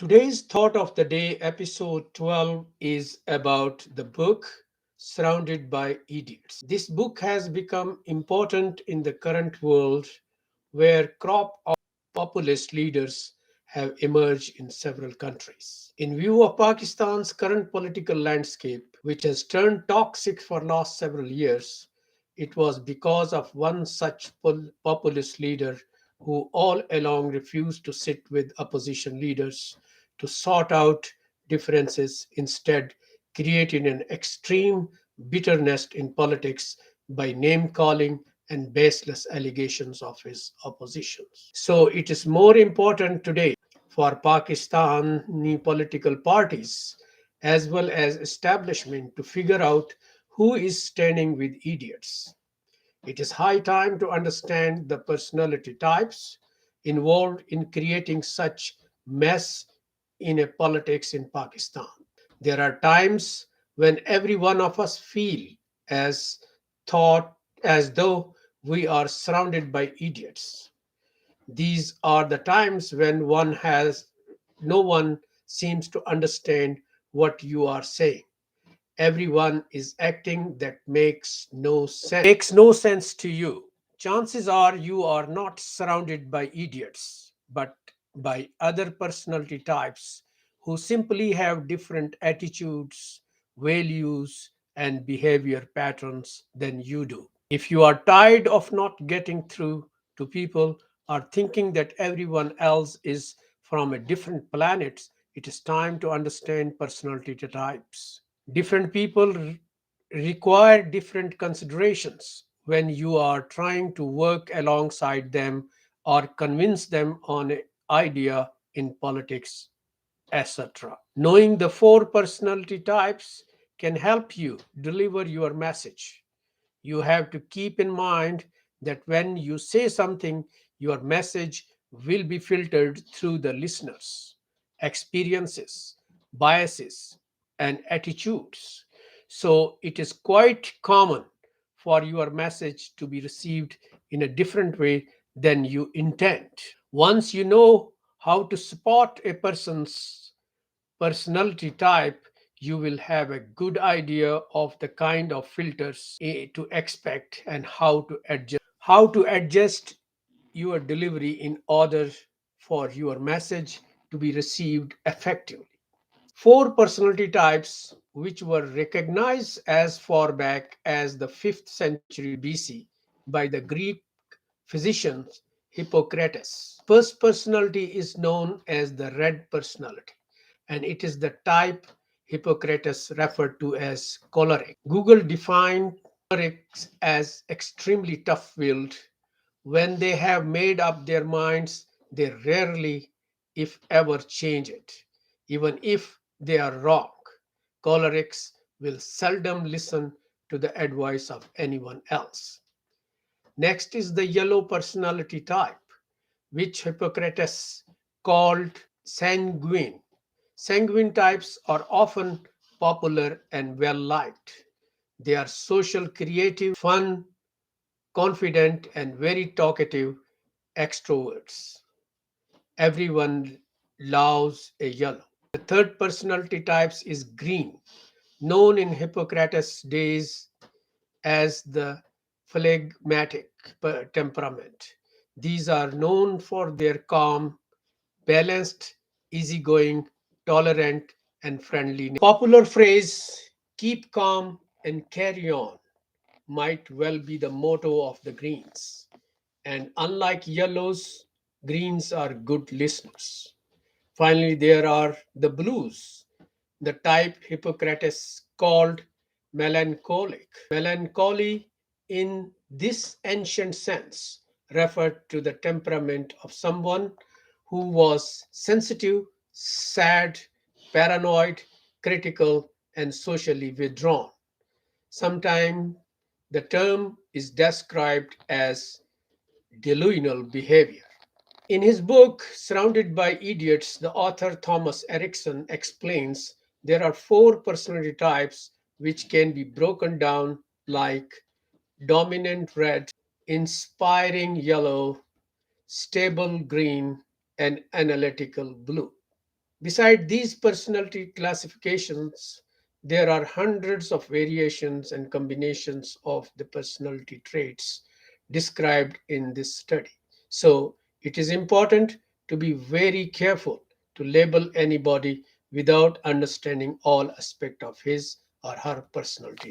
Today's thought of the day, episode 12, is about the book Surrounded by Idiots. This book has become important in the current world where crop of populist leaders have emerged in several countries. In view of Pakistan's current political landscape, which has turned toxic for last several years, it was because of one such populist leader who all along refused to sit with opposition leaders to sort out differences, instead creating an extreme bitterness in politics by name calling and baseless allegations of his oppositions. So it is more important today for Pakistani political parties as well as establishment to figure out who is standing with idiots. It is high time to understand the personality types involved in creating such mess in a politics in Pakistan. There are times when every one of us feel as thought as though we are surrounded by idiots. These are the times when no one seems to understand what you are saying. Everyone is acting that makes no sense to you. Chances are you are not surrounded by idiots, but by other personality types who simply have different attitudes, values, and behavior patterns than you do. If you are tired of not getting through to people or thinking that everyone else is from a different planet, it is time to understand personality types. Different people require different considerations when you are trying to work alongside them or convince them on an idea in politics, etc. Knowing the four personality types can help you deliver your message. You have to keep in mind that when you say something, your message will be filtered through the listeners' experiences, biases, and attitudes. So it is quite common for your message to be received in a different way than you intend. Once you know how to spot a person's personality type, you will have a good idea of the kind of filters to expect and how to adjust your delivery in order for your message to be received effectively. Four personality types, which were recognized as far back as the 5th century BC by the Greek physician Hippocrates. First personality is known as the red personality, and it is the type Hippocrates referred to as choleric. Google defined cholerics as extremely tough willed. When they have made up their minds, they rarely, if ever, change it. Even if they are wrong, cholerics will seldom listen to the advice of anyone else. Next is the yellow personality type, which Hippocrates called sanguine. Sanguine types are often popular and well liked. They are social, creative, fun, confident, and very talkative extroverts. Everyone loves a yellow. The third personality types is green, known in Hippocrates' days as the phlegmatic temperament. These are known for their calm, balanced, easygoing, tolerant, and friendly. Popular phrase, keep calm and carry on, might well be the motto of the Greens. And unlike yellows, greens are good listeners. Finally, there are the blues, the type Hippocrates called melancholic. Melancholy, in this ancient sense, referred to the temperament of someone who was sensitive, sad, paranoid, critical, and socially withdrawn. Sometimes the term is described as delusional behavior. In his book, Surrounded by Idiots, the author Thomas Erickson explains there are four personality types which can be broken down like dominant red, inspiring yellow, stable green, and analytical blue. Beside these personality classifications, there are hundreds of variations and combinations of the personality traits described in this study. So, it is important to be very careful to label anybody without understanding all aspects of his or her personality